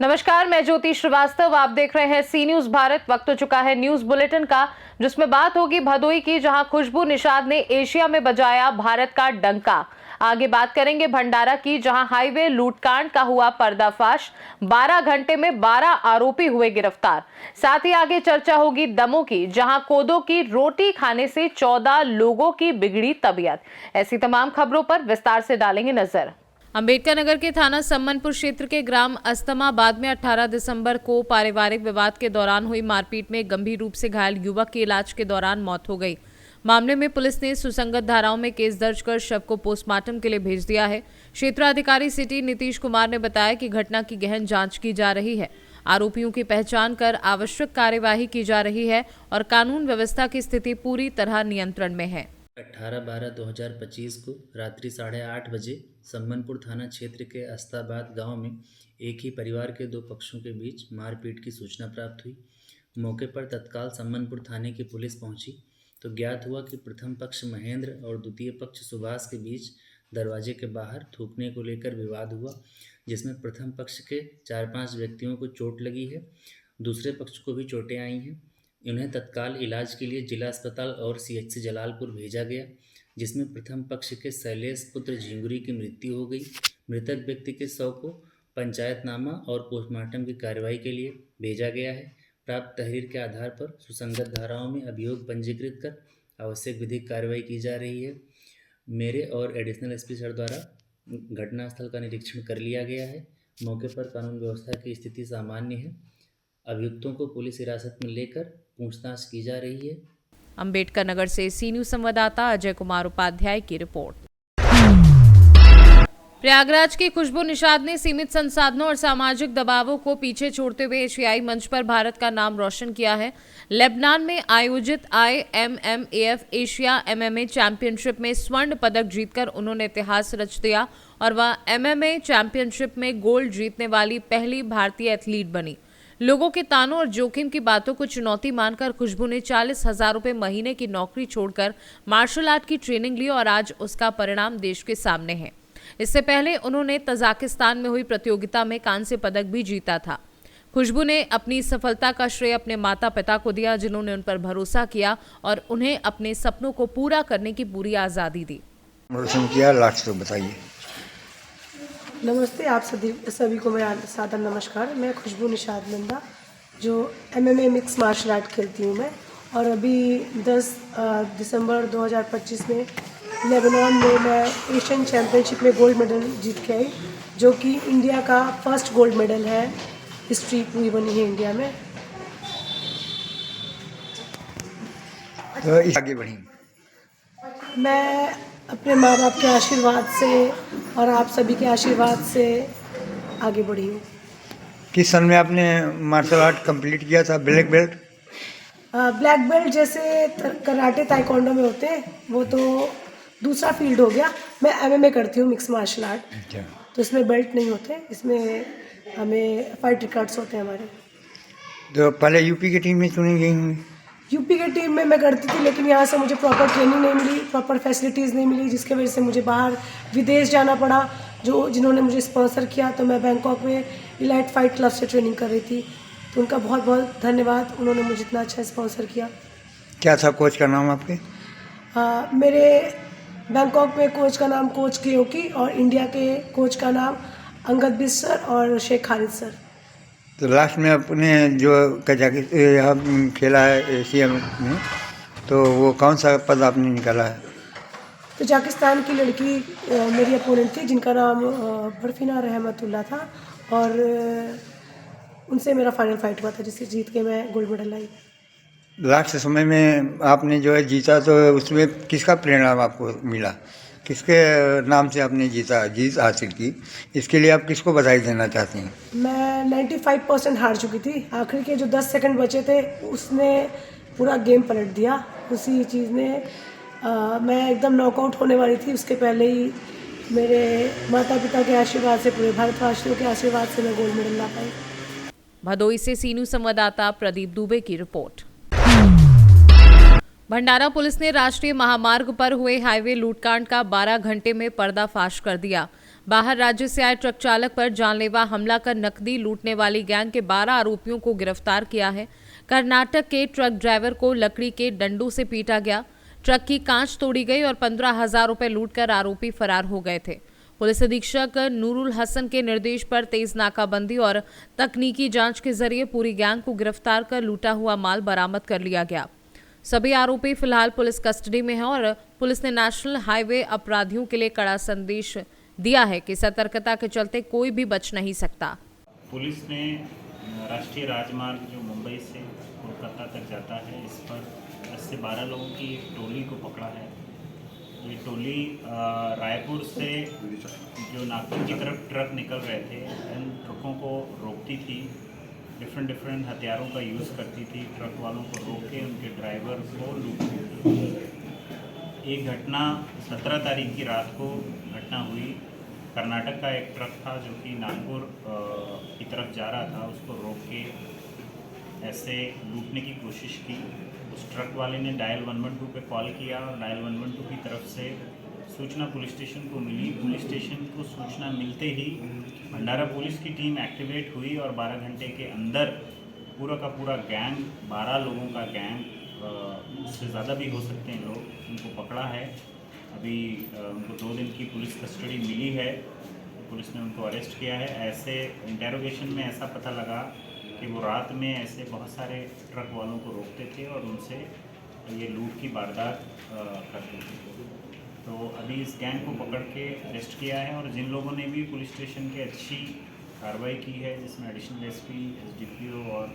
नमस्कार, मैं ज्योति श्रीवास्तव। आप देख रहे हैं सी न्यूज भारत। वक्त हो चुका है न्यूज बुलेटिन का, जिसमें बात होगी भदोई की, जहां खुशबू निषाद ने एशिया में बजाया भारत का डंका। आगे बात करेंगे भंडारा की, जहां हाईवे लूटकांड का हुआ पर्दाफाश। 12 घंटे में 12 आरोपी हुए गिरफ्तार। साथ ही आगे चर्चा होगी दमोह की, जहां कोदो की रोटी खाने से 14 लोगों की बिगड़ी तबीयत। ऐसी तमाम खबरों पर विस्तार से डालेंगे नजर। अंबेडकर नगर के थाना सम्मनपुर क्षेत्र के ग्राम अस्तमाबाद में 18 दिसंबर को पारिवारिक विवाद के दौरान हुई मारपीट में गंभीर रूप से घायल युवक की इलाज के दौरान मौत हो गई। मामले में पुलिस ने सुसंगत धाराओं में केस दर्ज कर शव को पोस्टमार्टम के लिए भेज दिया है। क्षेत्राधिकारी सिटी नीतीश कुमार ने बताया कि घटना की गहन जांच की जा रही है। आरोपियों की पहचान कर आवश्यक कार्यवाही की जा रही है और कानून व्यवस्था की स्थिति पूरी तरह नियंत्रण में है। 18/12/2025 को रात्रि 8:30 बजे सम्मनपुर थाना क्षेत्र के अस्ताबाद गांव में एक ही परिवार के दो पक्षों के बीच मारपीट की सूचना प्राप्त हुई। मौके पर तत्काल सम्मनपुर थाने की पुलिस पहुंची तो ज्ञात हुआ कि प्रथम पक्ष महेंद्र और द्वितीय पक्ष सुभाष के बीच दरवाजे के बाहर थूकने को लेकर विवाद हुआ, जिसमें प्रथम पक्ष के 4-5 व्यक्तियों को चोट लगी है। दूसरे पक्ष को भी चोटें आई हैं। उन्हें तत्काल इलाज के लिए जिला अस्पताल और सीएचसी जलालपुर भेजा गया, जिसमें प्रथम पक्ष के शैलेश पुत्र झिंगुरी की मृत्यु हो गई। मृतक व्यक्ति के शव को पंचायतनामा और पोस्टमार्टम की कार्रवाई के लिए भेजा गया है। प्राप्त तहरीर के आधार पर सुसंगत धाराओं में अभियोग पंजीकृत कर आवश्यक विधिक कार्रवाई की जा रही है। मेरे और एडिशनल एसपी सर द्वारा घटनास्थल का निरीक्षण कर लिया गया है। मौके पर कानून व्यवस्था की स्थिति सामान्य है। अभियुक्तों को पुलिस हिरासत में लेकर पूछताछ की जा रही है। अंबेडकर नगर से सी न्यूज संवाददाता अजय कुमार उपाध्याय की रिपोर्ट। प्रयागराज की खुशबू निषाद ने सीमित संसाधनों और सामाजिक दबावों को पीछे छोड़ते हुए एशियाई मंच पर भारत का नाम रोशन किया है। लेबनान में आयोजित IMMAF एशिया MMA चैंपियनशिप में स्वर्ण पदक जीतकर उन्होंने इतिहास रच दिया और वह MMA चैंपियनशिप में गोल्ड जीतने वाली पहली भारतीय एथलीट बनी। लोगों के तानों और जोखिम की बातों को चुनौती मानकर खुशबू ने 40,000 रुपए महीने की नौकरी छोड़कर मार्शल आर्ट की ट्रेनिंग ली और आज उसका परिणाम देश के सामने है। इससे पहले उन्होंने तजाकिस्तान में हुई प्रतियोगिता में कांस्य पदक भी जीता था। खुशबू ने अपनी सफलता का श्रेय अपने माता पिता को दिया, जिन्होंने उन पर भरोसा किया और उन्हें अपने सपनों को पूरा करने की पूरी आज़ादी दी। लास्ट तो बताइए। नमस्ते, आप सभी को मेरा सादर नमस्कार। मैं खुशबू निषाद नंदा, जो MMA मिक्स मार्शल आर्ट खेलती हूँ मैं, और अभी 10 दिसंबर 2025 में लेबनान में मैं एशियन चैम्पियनशिप में गोल्ड मेडल जीत के आई, जो कि इंडिया का फर्स्ट गोल्ड मेडल है। हिस्ट्री पूरी बनी है इंडिया में। तो आगे बढ़ी मैं अपने माँ बाप के आशीर्वाद से और आप सभी के आशीर्वाद से आगे बढ़ी हूँ। किस सन में आपने मार्शल आर्ट कंप्लीट किया था? Black belt? ब्लैक बेल्ट जैसे कराटे ताइक्वांडो में होते हैं, वो तो दूसरा फील्ड हो गया। मैं MMA करती हूँ, मिक्स मार्शल आर्ट। तो इसमें बेल्ट नहीं होते, इसमें हमें फाइट रिकॉर्ड्स होते हैं हमारे। तो पहले यूपी की टीम में चुनी गई होंगी? यूपी की टीम में मैं करती थी, लेकिन यहाँ से मुझे प्रॉपर ट्रेनिंग नहीं मिली, प्रॉपर फैसिलिटीज़ नहीं मिली, जिसके वजह से मुझे बाहर विदेश जाना पड़ा। जिन्होंने मुझे स्पॉन्सर किया, तो मैं बैंकॉक में इलाइट फाइट क्लब से ट्रेनिंग कर रही थी। तो उनका बहुत बहुत धन्यवाद, उन्होंने मुझे इतना अच्छा स्पॉन्सर किया। क्या था कोच का नाम आपके? मेरे बैंकॉक में कोच का नाम कोच कियोकी और इंडिया के कोच का नाम अंगद बिस्ट सर और शेख खालिद सर। तो लास्ट में अपने जो कजाकिस्तान खेला है एशिया में, तो वो कौन सा पद आपने निकाला है? तजाकिस्तान की लड़की मेरी अपोनेंट थी, जिनका नाम बरफीना रहमतुल्लाह था, और उनसे मेरा फाइनल फाइट हुआ था, जिससे जीत के मैं गोल्ड मेडल लाई। लास्ट समय में आपने जो है जीता, तो उसमें किसका परिणाम आपको मिला? किसके नाम से आपने जीत हासिल की? इसके लिए आप किसको बधाई देना चाहती हैं? मैं 95% हार चुकी थी। आखिर के जो 10 सेकंड बचे थे, उसने पूरा गेम पलट दिया। उसी चीज़ ने मैं एकदम नॉकआउट होने वाली थी। उसके पहले ही मेरे माता पिता के आशीर्वाद से, पूरे भारतवासियों के आशीर्वाद से मैं गोल्ड मेडल ला पाई। भदोई से सी न्यूज संवाददाता प्रदीप दुबे की रिपोर्ट। भंडारा पुलिस ने राष्ट्रीय महामार्ग पर हुए हाईवे लूटकांड का 12 घंटे में पर्दाफाश कर दिया। बाहर राज्य से आए ट्रक चालक पर जानलेवा हमला कर नकदी लूटने वाली गैंग के 12 आरोपियों को गिरफ्तार किया है। कर्नाटक के ट्रक ड्राइवर को लकड़ी के डंडों से पीटा गया, ट्रक की कांच तोड़ी गई और 15,000 रुपए लूटकर आरोपी फरार हो गए थे। पुलिस अधीक्षक नूरुल हसन के निर्देश पर तेज नाकाबंदी और तकनीकी जांच के जरिए पूरी गैंग को गिरफ्तार कर लूटा हुआ माल बरामद कर लिया गया। सभी आरोपी फिलहाल पुलिस कस्टडी में हैं और पुलिस ने नेशनल हाईवे अपराधियों के लिए कड़ा संदेश दिया है कि सतर्कता के चलते कोई भी बच नहीं सकता। पुलिस ने राष्ट्रीय राजमार्ग जो मुंबई से कोलकाता तक जाता है, इस पर 10 से 12 लोगों की एक टोली को पकड़ा है। ये टोली रायपुर से जो नागपुर की तरफ ट्रक निकल रहे थे, इन ट्रकों को रोकती थी, डिफरेंट हथियारों का यूज़ करती थी, ट्रक वालों को रोक के उनके ड्राइवर को लूटती थी। एक घटना 17 तारीख की रात को घटना हुई। कर्नाटक का एक ट्रक था जो कि नागपुर की तरफ जा रहा था, उसको रोक के ऐसे लूटने की कोशिश की। उस ट्रक वाले ने डायल 112 पे कॉल किया और डायल 112 की तरफ से सूचना पुलिस स्टेशन को मिली। पुलिस स्टेशन को सूचना मिलते ही भंडारा पुलिस की टीम एक्टिवेट हुई और 12 घंटे के अंदर पूरा का पूरा गैंग, 12 लोगों का गैंग, उससे ज़्यादा भी हो सकते हैं लोग, उनको पकड़ा है। अभी उनको 2 दिन की पुलिस कस्टडी मिली है। पुलिस ने उनको अरेस्ट किया है। ऐसे इंटेरोगेशन में ऐसा पता लगा कि वो रात में ऐसे बहुत सारे ट्रक वालों को रोकते थे और उनसे ये लूट की वारदात करते थे। तो अभी इस गैंग को पकड़ के अरेस्ट किया है और जिन लोगों ने भी पुलिस स्टेशन के अच्छी कार्रवाई की है, जिसमें एडिशनल एसपी, एसडीपीओ और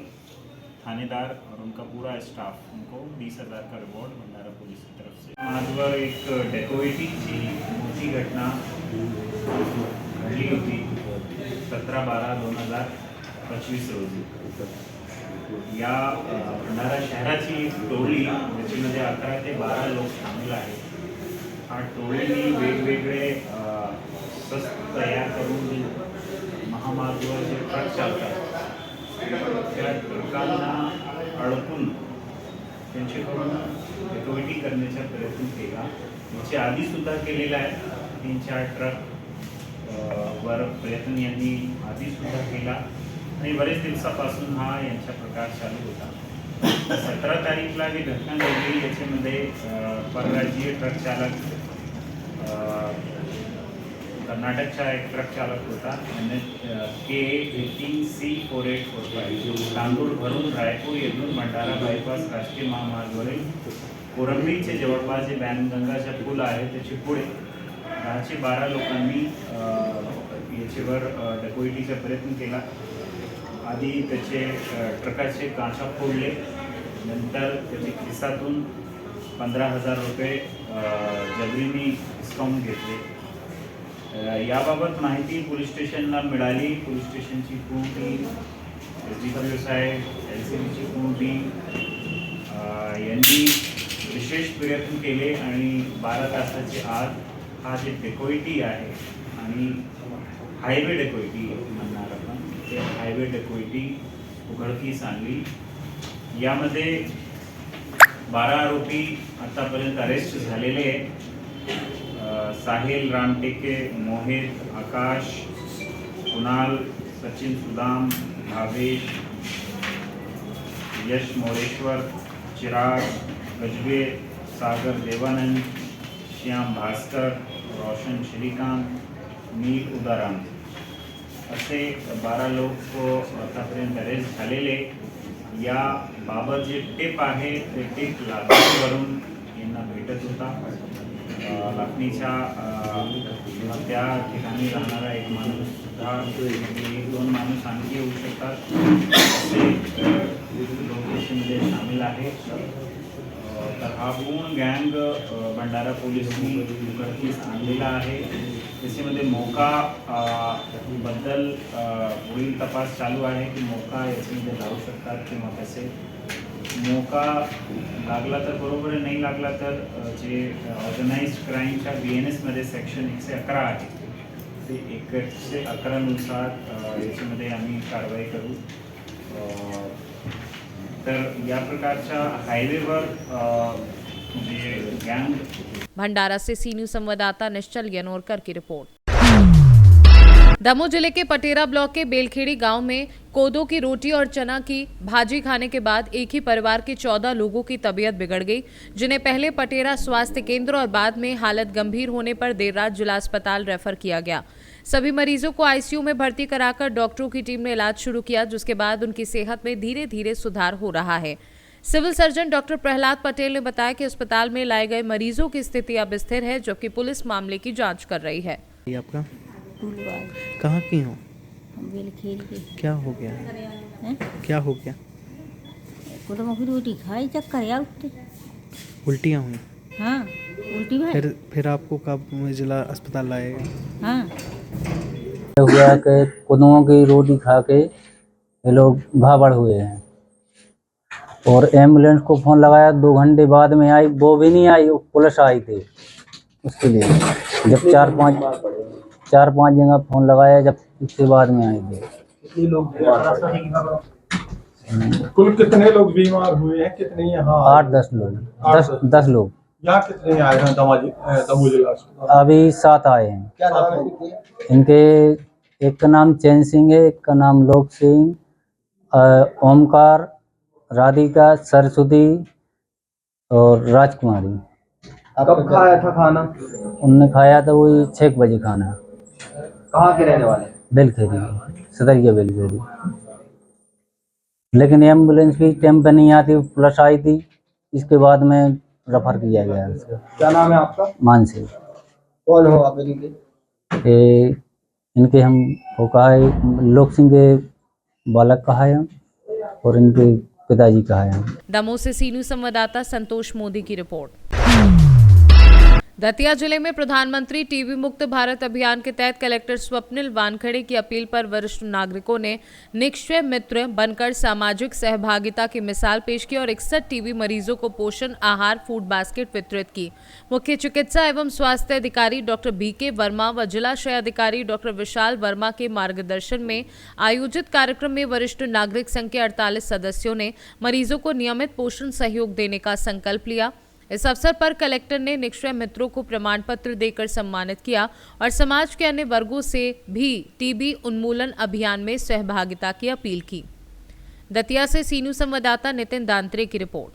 थानेदार और उनका पूरा स्टाफ, उनको 20,000 का रिवॉर्ड भंडारा पुलिस की तरफ से। माधवा एक डेकोइटी की मोटी घटना घडली होती 17/12/2025 रोजी। या भंडारा शहराची एक टोळी, ज्याच्यामध्ये 11 ते 12 लोक सामील आहेत। हा टोळीने वेगवेगळे शस्त्र तयार करून महामार्गावर जे ट्रक चालतात त्या ट्रकांना अडकून त्यांच्याकडून डेकोइटी करण्याचा प्रयत्न केला। याच्या आधीसुद्धा केलेला आहे। 3-4 ट्रक वर प्रयत्न यांनी आधीसुद्धा केला आणि बरेच दिवसापासून हा यांचा प्रकार चालू होता। 17 तारीखला जी घटना घडली याच्यामध्ये परराज्यीय ट्रक चालक, कर्नाटकचा एक ट्रक चालक होता, K18C4845 तांदूळ भरून रायपूर येथून भंडारा बायपास राष्ट्रीय महामार्गावरील कोरंबीचे जवळपास जे बॅनगंगाचा पूल आहे त्याचे पुढे 10 ते 12 लोकांनी याच्यावर डकोइटीचा प्रयत्न केला। आधी त्याचे ट्रकाचे काचा फोडले, नंतर त्याच्या खिसातून 15,000 रुपये जबरीने हिसकावून घेतले। याबाबत माहिती पोलीस स्टेशनला मिळाली। पोलीस स्टेशनची पूर्ण टीम, एसडीपीओ साहेब, एलसीबीची पूर्ण टीम यांनी विशेष प्रयत्न केले आणि 12 तासाच्या आत हा जे डेकोइटी आहे आणि हायवे डेकोइटी म्हणणार आपण, ते हायवे डेकोइटी उघडकीस आणली। यामध्ये 12 आरोपी आतापर्यंत अरेस्ट झालेले आहेत। साहिल रामटेके, मोहित, आकाश, कुणाल, सचिन सुदाम, भावेश, यश मोरेश्वर, चिराग गजबे, सागर देवानंद, श्याम भास्कर, रोशन श्रीकांत, नील उदाराम असे 12 लोक आतापर्यंत अरेस्ट झालेले। या बाबत जे टेप आहे ते टेप लाखनीवरून यांना भेटत होता। लाखनीच्या त्या ठिकाणी राहणारा एक माणूस सुद्धा, 1-2 माणूस आणखी येऊ शकतात असे लोकेशनमध्ये सामील आहे। तर हा पूर्ण गँग भंडारा पोलिसांनी उघडकीस आणलेला आहे। त्याच्यामध्ये मोका बद्दल पुढील तपास चालू आहे की मोका याच्यामध्ये लावू शकतात किंवा कसे मोका लागला तर बरोबर, नाही लागला तर जे ऑर्गनाइज्ड क्राईमच्या BNS मध्ये सेक्शन 111 आहे ते 111 नुसार याच्यामध्ये आम्ही कारवाई करू। तर या प्रकारच्या हायवेवर ये गैंग भंडारा से सी न्यूज संवाददाता निश्चल यनोरकर की रिपोर्ट। दमोह जिले के पटेरा ब्लॉक के बेलखेड़ी गांव में कोदो की रोटी और चना की भाजी खाने के बाद एक ही परिवार के 14 लोगों की तबीयत बिगड़ गई, जिन्हें पहले पटेरा स्वास्थ्य केंद्र और बाद में हालत गंभीर होने पर देर रात जिला अस्पताल रेफर किया गया। सभी मरीजों को आईसीयू में भर्ती कराकर डॉक्टरों की टीम ने इलाज शुरू किया, जिसके बाद उनकी सेहत में धीरे धीरे सुधार हो रहा है। Civil surgeon doctor Prahlad Patel ने बताया कि अस्पताल में लाए गए मरीजों की स्थिति अब स्थिर है, जबकि पुलिस मामले की जांच कर रही है। ये आपका फूलवाल कहाँ की हो? बेलखेल के क्या हो गया? हैं क्या हो गया? कोदमा की रोटी खाई चक्कर आया उठते। उल्टियाँ हुई? हाँ उल्टी भाई। फिर आपको कब जिला अस्पताल लाएगा? हाँ हुआ कि कुदुओं की रोटी खा के ये लोग भाबड़ हुए हैं और एम्बुलेंस को फ़ोन लगाया, 2 घंटे बाद में आई, वो भी नहीं आई, पुलिस आई थी उसके लिए। जब 4-5 जगह फ़ोन लगाया, जब उसके बाद में आई थी। कुल कितने लोग बीमार हुए हैं? कितने यहाँ 8-10 लोग, 10 लोग। यहाँ कितने आए हैं दमोह जिला अस्पताल? अभी 7 आए हैं। क्या नाम है इनके? इनके एक का नाम चैन सिंह है, एक का नाम लोक सिंह, ओमकार, राधिका, सरस्वती और राजकुमारी। कब खाया था खाना? उनने खाया था वही 6 बजे खाना। कहाँ के रहने वाले? बेलखेरी, सदरिया बेलखेरी। लेकिन एम्बुलेंस भी टाइम पे नहीं आती, पुलिस आई थी, इसके बाद में रेफर किया गया उसका। क्या नाम है आपका? मानसी। कौन हो आप इनके? इनके हम वो कहा है, लोक सिंह के बालक कहा है और इनके पिताजी कहा है। दमोह से सी न्यूज संवाददाता संतोष मोदी की रिपोर्ट। दतिया जिले में प्रधानमंत्री टीबी मुक्त भारत अभियान के तहत कलेक्टर स्वप्निल वानखड़े की अपील पर वरिष्ठ नागरिकों ने निक्षय मित्र बनकर सामाजिक सहभागिता की मिसाल पेश की और 61 टीबी मरीजों को पोषण आहार फूड बास्केट वितरित की। मुख्य चिकित्सा एवं स्वास्थ्य अधिकारी डॉक्टर BK वर्मा व जिला क्षय अधिकारी डॉक्टर विशाल वर्मा के मार्गदर्शन में आयोजित कार्यक्रम में वरिष्ठ नागरिक संघ के 48 सदस्यों ने मरीजों को नियमित पोषण सहयोग देने का संकल्प लिया। इस अवसर पर कलेक्टर ने निक्षय मित्रों को प्रमाण पत्र देकर सम्मानित किया और समाज के अन्य वर्गों से भी टीबी उन्मूलन अभियान में सहभागिता की अपील की। दतिया से सी न्यूज संवाददाता नितिन दांत्रे की रिपोर्ट।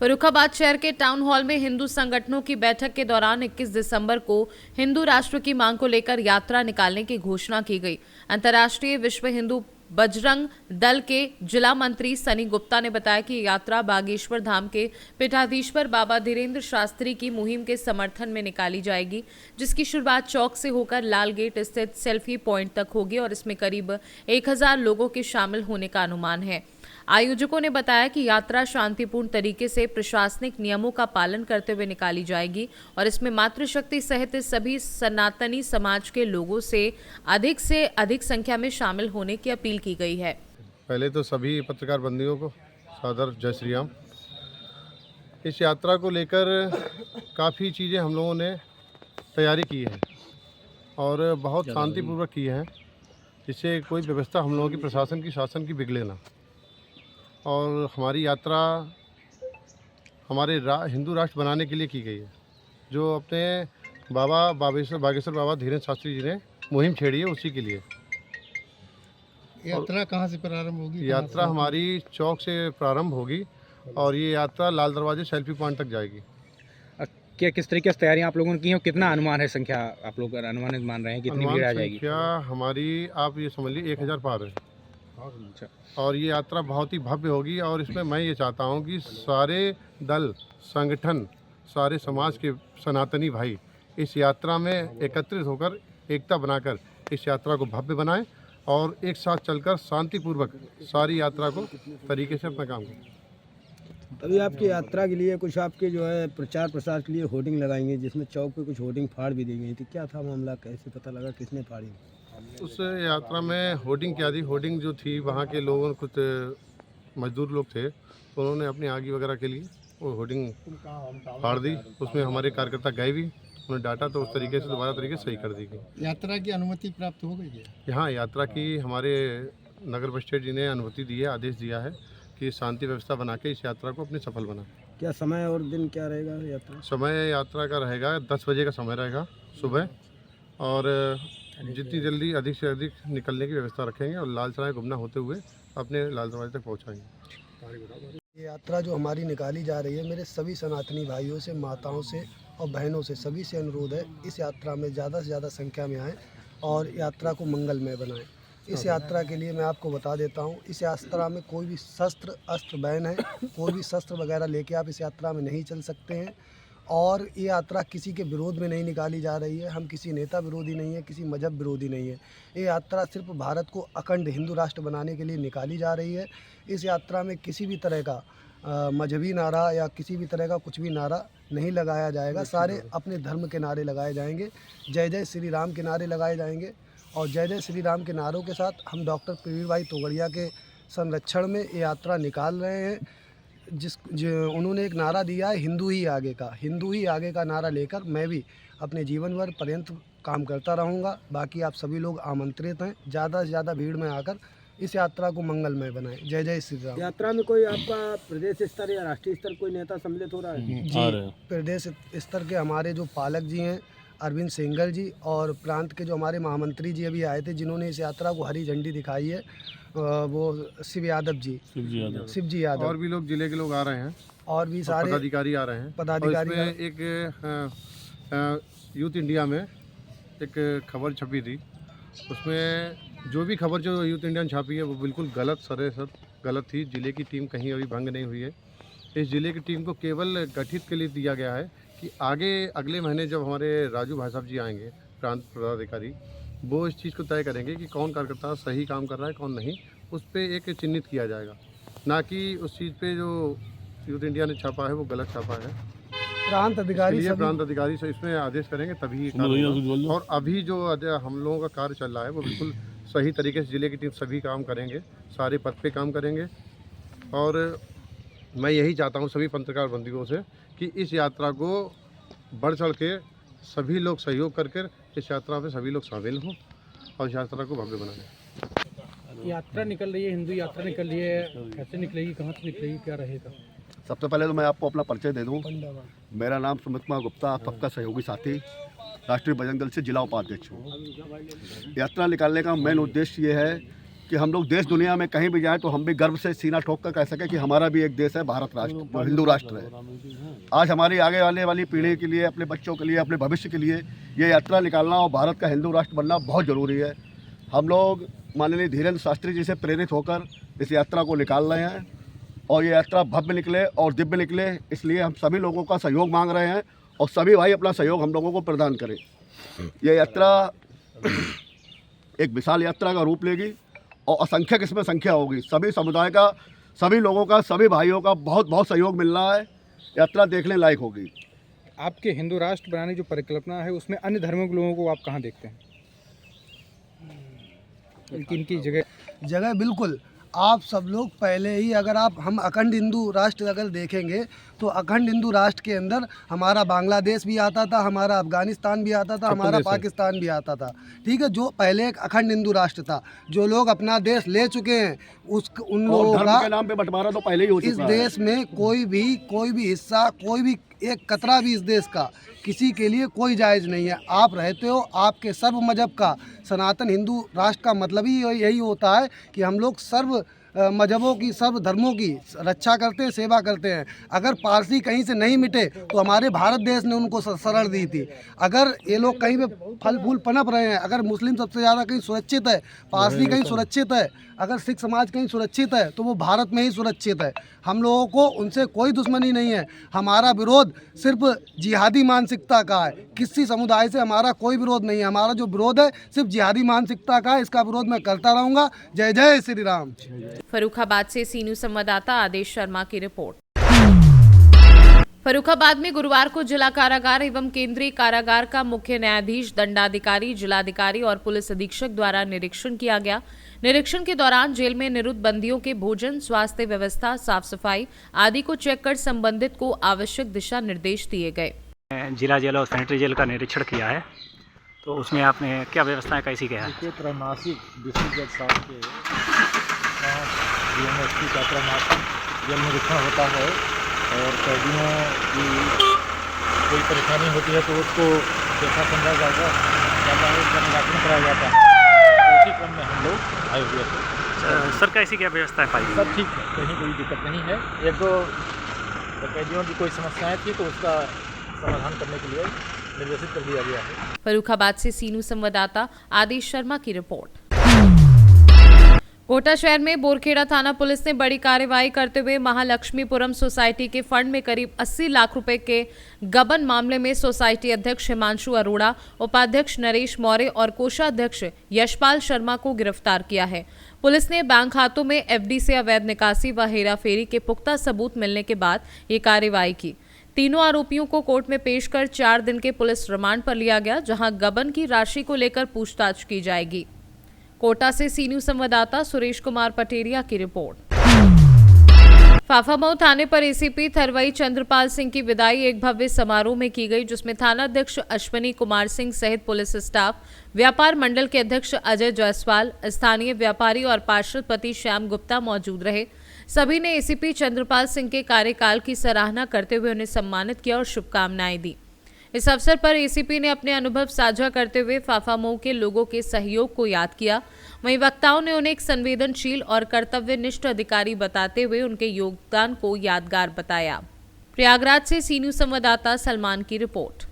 फर्रुखाबाद शहर के टाउन हॉल में हिंदू संगठनों की बैठक के दौरान 21 दिसंबर को हिंदू राष्ट्र की मांग को लेकर यात्रा निकालने की घोषणा की गई। अंतर्राष्ट्रीय विश्व हिंदू बजरंग दल के जिला मंत्री सनी गुप्ता ने बताया कि यात्रा बागेश्वर धाम के पीठाधीश्वर बाबा धीरेन्द्र शास्त्री की मुहिम के समर्थन में निकाली जाएगी, जिसकी शुरुआत चौक से होकर लाल गेट स्थित सेल्फी पॉइंट तक होगी और इसमें करीब 1000 लोगों के शामिल होने का अनुमान है। आयोजकों ने बताया कि यात्रा शांतिपूर्ण तरीके से प्रशासनिक नियमों का पालन करते हुए निकाली जाएगी और इसमें मातृशक्ति सहित सभी सनातनी समाज के लोगों से अधिक संख्या में शामिल होने की अपील की गई है। पहले तो सभी पत्रकार बंधुओं को सादर जय श्री राम। इस यात्रा को लेकर काफ़ी चीज़ें हम लोगों ने तैयारी की है और बहुत शांतिपूर्वक की है, जिससे कोई व्यवस्था हम लोगों की प्रशासन की शासन की बिगड़े ना। और हमारी यात्रा हमारे हिंदू राष्ट्र बनाने के लिए की गई है, जो अपने बागेश्वर बाबा धीरेन्द्र शास्त्री जी ने मुहिम छेड़ी है, उसी के लिए। यात्रा कहाँ से प्रारंभ होगी? यात्रा हमारी चौक से प्रारंभ होगी और ये यात्रा लाल दरवाजे सेल्फी पॉइंट तक जाएगी। क्या किस तरीके से तैयारियां आप लोगों ने की हैं? कितना अनुमान है संख्या आप लोग अनुमानित मान रहे हैं कितनी भीड़ आ जाएगी? संख्या हमारी आप ये समझ लीजिए 1000 पार है। अच्छा। और ये यात्रा बहुत ही भव्य होगी और इसमें मैं ये चाहता हूँ कि सारे दल संगठन सारे समाज के सनातनी भाई इस यात्रा में एकत्रित होकर एकता बनाकर इस यात्रा को भव्य बनाएं और एक साथ चलकर शांतिपूर्वक सारी यात्रा को तरीके से अपना काम करें। अभी आपकी यात्रा के लिए कुछ आपके जो है प्रचार प्रसार के लिए होर्डिंग लगाएंगे, जिसमें चौक पे कुछ होर्डिंग फाड़ भी दी गई थी, क्या था मामला, कैसे पता लगा, किसने फाड़ी? उस यात्रा में होर्डिंग क्या थी, होर्डिंग जो थी वहाँ के लोगों कुछ मजदूर लोग थे तो उन्होंने अपनी आगी वगैरह के लिए वो होर्डिंग फाड़ दी। उसमें हमारे कार्यकर्ता गए भी, उन्हें डाटा तो उस तरीके से दोबारा तरीके से सही कर दी गई। यात्रा की अनुमति प्राप्त हो गई है? यहाँ यात्रा की हमारे नगर मजिस्ट्रेट जी ने अनुमति दी है, आदेश दिया है कि शांति व्यवस्था बना के इस यात्रा को अपने सफल बनाएं। क्या समय और दिन क्या रहेगा यात्रा? समय यात्रा का रहेगा 10 बजे का समय रहेगा सुबह, और जितनी जल्दी अधिक से अधिक निकलने की व्यवस्था रखेंगे और लाल सराय घूमना होते हुए अपने लाल दरवाजे तक पहुँचाएँगे। ये यात्रा जो हमारी निकाली जा रही है, मेरे सभी सनातनी भाइयों से, माताओं से और बहनों से, सभी से अनुरोध है इस यात्रा में ज़्यादा से ज़्यादा संख्या में आएँ और यात्रा को मंगलमय बनाएं। इस यात्रा के लिए मैं आपको बता देता हूँ, इस यात्रा में कोई भी शस्त्र अस्त्र बैन है, कोई भी शस्त्र वगैरह लेके आप इस यात्रा में नहीं चल सकते हैं। और ये यात्रा किसी के विरोध में नहीं निकाली जा रही है, हम किसी नेता विरोधी नहीं है, किसी मजहब विरोधी नहीं है। ये यात्रा सिर्फ भारत को अखंड हिंदू राष्ट्र बनाने के लिए निकाली जा रही है। इस यात्रा में किसी भी तरह का मजहबी नारा या किसी भी तरह का कुछ भी नारा नहीं लगाया जाएगा। सारे अपने धर्म के नारे लगाए जाएंगे, जय जय श्री राम के नारे लगाए जाएंगे। और जय जय श्री राम के नारों के साथ हम डॉक्टर प्रवीण भाई तोगड़िया के संरक्षण में ये यात्रा निकाल रहे हैं। उन्होंने एक नारा दिया है हिंदू ही आगे का, हिंदू ही आगे का नारा लेकर मैं भी अपने जीवन भर पर्यंत काम करता रहूँगा। बाकी आप सभी लोग आमंत्रित हैं, ज़्यादा से ज़्यादा भीड़ में आकर इस यात्रा को मंगलमय बनाएं। जय जय श्री राम। यात्रा में कोई आपका प्रदेश स्तर या राष्ट्रीय स्तर कोई नेता सम्मिलित हो रहा है? जी, प्रदेश स्तर के हमारे जो पालक जी हैं अरविंद सेंगर जी, और प्रांत के जो हमारे महामंत्री जी अभी आए थे जिन्होंने इस यात्रा को हरी झंडी दिखाई है, वो शिव जी यादव, और भी लोग जिले के लोग आ रहे हैं और भी सारे पदाधिकारी आ रहे हैं। पदाधिकारी। और इसमें एक यूथ इंडिया में एक खबर छपी थी, उसमें जो भी खबर जो यूथ इंडिया ने छापी है वो बिल्कुल गलत, सरासर गलत थी। ज़िले की टीम कहीं अभी भंग नहीं हुई है। इस ज़िले की टीम को केवल गठित के लिए दिया गया है कि आगे अगले महीने जब हमारे राजू भाई साहब जी आएंगे, प्रांत पदाधिकारी, वो इस चीज़ को तय करेंगे कि कौन कार्यकर्ता सही काम कर रहा है कौन नहीं, उस पर एक चिन्हित किया जाएगा, ना कि उस चीज़ पे जो यूथ इंडिया ने छापा है वो गलत छापा है। प्रांत अधिकारी से इसमें आदेश करेंगे तभी ये कार्य होगा। और अभी जो हम लोगों का कार्य चल रहा है वो बिल्कुल सही तरीके से ज़िले की टीम सभी काम करेंगे, सारे पद पे काम करेंगे। और मैं यही चाहता हूँ सभी पत्रकार बंधुओं से कि इस यात्रा को बढ़ चढ़ के सभी लोग सहयोग करके इस यात्रा में सभी लोग शामिल हों और इस यात्रा को भव्य बनाएं। यात्रा निकल रही है, हिंदू यात्रा निकल रही है, कैसे निकलेगी, कहाँ से निकलेगी, क्या रहेगा? सबसे पहले तो मैं आपको अपना परिचय दे दूं। मेरा नाम सुमित कुमार गुप्ता, आप सबका सहयोगी साथी, राष्ट्रीय बजरंग दल से जिला उपाध्यक्ष हूँ। यात्रा निकालने का मेन उद्देश्य ये है कि हम लोग देश दुनिया में कहीं भी जाएं तो हम भी गर्व से सीना ठोक कर कह सकें कि हमारा भी एक देश है, भारत राष्ट्र, जो हिंदू राष्ट्र है। आज हमारी आगे आने वाली पीढ़ी के लिए, अपने बच्चों के लिए, अपने भविष्य के लिए ये यात्रा निकालना और भारत का हिंदू राष्ट्र बनना बहुत ज़रूरी है। हम लोग माननीय धीरेन्द्र शास्त्री जी से प्रेरित होकर इस यात्रा को निकाल रहे हैं और ये यात्रा भव्य निकले और दिव्य निकले, इसलिए हम सभी लोगों का सहयोग मांग रहे हैं और सभी भाई अपना सहयोग हम लोगों को प्रदान करें। ये यात्रा एक विशाल यात्रा का रूप लेगी और असंख्यक इसमें संख्या होगी। सभी समुदाय का, सभी लोगों का, सभी भाइयों का बहुत बहुत सहयोग मिल रहा है। यात्रा देखने लायक होगी। आपके हिंदू राष्ट्र बनाने की जो परिकल्पना है उसमें अन्य धर्मों के लोगों को आप कहाँ देखते हैं? इनकी जगह बिल्कुल आप सब लोग पहले ही, अगर हम अखंड हिंदू राष्ट्र अगर देखेंगे तो अखंड हिंदू राष्ट्र के अंदर हमारा बांग्लादेश भी आता था, हमारा अफगानिस्तान भी आता था, हमारा पाकिस्तान भी आता था। ठीक है, जो पहले एक अखंड हिंदू राष्ट्र था, जो लोग अपना देश ले चुके हैं उन लोगों का नाम पे बंटवारा तो पहले ही हो चुका है। इस देश में कोई भी हिस्सा, कोई भी एक कतरा भी इस देश का किसी के लिए कोई जायज़ नहीं है। आप रहते हो, आपके सर्व मजहब का, सनातन हिंदू राष्ट्र का मतलब ही यही होता है कि हम लोग सर्व मजहबों की, सर्व धर्मों की रक्षा करते हैं, सेवा करते हैं। अगर पारसी कहीं से नहीं मिटे तो हमारे भारत देश ने उनको शरण दी थी। अगर ये लोग कहीं पे फल फूल पनप रहे हैं, अगर मुस्लिम सबसे ज़्यादा कहीं सुरक्षित है, पारसी कहीं सुरक्षित है, अगर सिख समाज कहीं सुरक्षित है तो वो भारत में ही सुरक्षित है। हम लोगों को उनसे कोई दुश्मनी नहीं है। हमारा विरोध सिर्फ जिहादी मानसिकता का है, किसी समुदाय से हमारा कोई विरोध नहीं है। हमारा जो विरोध है सिर्फ जिहादी मानसिकता का है। इसका विरोध मैं करता रहूँगा। जय जय श्री राम। फर्रुखाबाद से सी न्यूज संवाददाता आदेश शर्मा की रिपोर्ट। फर्रुखाबाद में गुरुवार को जिला कारागार एवं केंद्रीय कारागार का मुख्य न्यायाधीश, दंडाधिकारी, जिलाधिकारी और पुलिस अधीक्षक द्वारा निरीक्षण किया गया। निरीक्षण के दौरान जेल में निरुद्ध बंदियों के भोजन, स्वास्थ्य व्यवस्था, साफ सफाई आदि को चेक कर संबंधित को आवश्यक दिशा निर्देश दिए गए। जिला जेल और सैनिटरी जेल का निरीक्षण किया है, तो उसमें आपने क्या व्यवस्थाएं कैसी क्या है? त्रैमासिक डिस्ट्रिक्ट जज साहब के DMSP का त्रैमासिक जल निरीक्षण होता है और कैदियों की कोई परेशानी होती है तो उसको देखा समझा जाएगा उसका निराकरण कराया जाता है। तो उसी क्रम में हम लोग आए हुए थे। सर कैसी क्या व्यवस्था है पाई? सब ठीक है, कहीं कोई दिक्कत नहीं है। एक दो कैदियों की कोई समस्याएं थी तो उसका समाधान करने के लिए निर्देशित कर दिया गया है। फर्रुखाबाद से सीनू संवाददाता आदिश शर्मा की रिपोर्ट। कोटा शहर में बोरखेड़ा थाना पुलिस ने बड़ी कार्रवाई करते हुए महालक्ष्मीपुरम सोसाइटी के फंड में करीब 80 लाख रुपए के गबन मामले में सोसाइटी अध्यक्ष हिमांशु अरोड़ा, उपाध्यक्ष नरेश मौर्य और कोषाध्यक्ष यशपाल शर्मा को गिरफ्तार किया है। पुलिस ने बैंक खातों में एफडी से अवैध निकासी व हेराफेरी के पुख्ता सबूत मिलने के बाद ये कार्रवाई की। तीनों आरोपियों को कोर्ट में पेश कर 4 दिन के पुलिस रिमांड पर लिया गया, जहां गबन की राशि को लेकर पूछताछ की जाएगी। कोटा से सीनू संवाददाता सुरेश कुमार पटेरिया की रिपोर्ट। फाफामऊ थाने पर एसीपी थरवई चंद्रपाल सिंह की विदाई एक भव्य समारोह में की गई, जिसमें थानाध्यक्ष अश्वनी कुमार सिंह सहित पुलिस स्टाफ, व्यापार मंडल के अध्यक्ष अजय जायसवाल, स्थानीय व्यापारी और पार्षदपति श्याम गुप्ता मौजूद रहे। सभी ने एसीपी चंद्रपाल सिंह के कार्यकाल की सराहना करते हुए उन्हें सम्मानित किया और शुभकामनाएं दी। इस अवसर पर एसीपी ने अपने अनुभव साझा करते हुए फाफामऊ के लोगों के सहयोग को याद किया। वहीं वक्ताओं ने उन्हें एक संवेदनशील और कर्तव्यनिष्ठ अधिकारी बताते हुए उनके योगदान को यादगार बताया। प्रयागराज से सीनू संवाददाता सलमान की रिपोर्ट।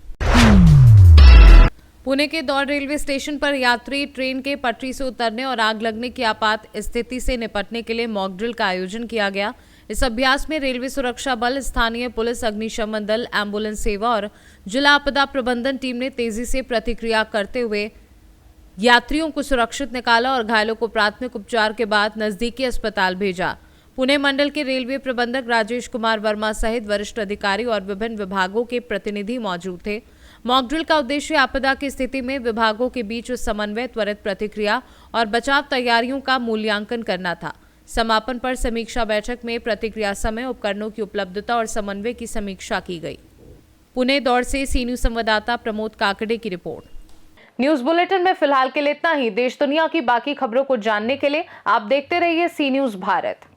पुणे के दौड़ रेलवे स्टेशन पर यात्री ट्रेन के पटरी से उतरने और आग लगने की आपात स्थिति से निपटने के लिए मॉक ड्रिल का आयोजन किया गया। इस अभ्यास में रेलवे सुरक्षा बल, स्थानीय पुलिस, अग्निशमन दल, एम्बुलेंस सेवा और जिला आपदा प्रबंधन टीम ने तेजी से प्रतिक्रिया करते हुए यात्रियों को सुरक्षित निकाला और घायलों को प्राथमिक उपचार के बाद नजदीकी अस्पताल भेजा। पुणे मंडल के रेलवे प्रबंधक राजेश कुमार वर्मा सहित वरिष्ठ अधिकारी और विभिन्न विभागों के प्रतिनिधि मौजूद थे। मॉक ड्रिल का उद्देश्य आपदा की स्थिति में विभागों के बीच समन्वय, त्वरित प्रतिक्रिया और बचाव तैयारियों का मूल्यांकन करना था। समापन पर समीक्षा बैठक में प्रतिक्रिया समय, उपकरणों की उपलब्धता और समन्वय की समीक्षा की गई। पुणे दौड़ से सीनू संवाददाता प्रमोद काकड़े की रिपोर्ट। न्यूज बुलेटिन में फिलहाल के लिए इतना ही। देश दुनिया की बाकी खबरों को जानने के लिए आप देखते रहिए सी न्यूज भारत।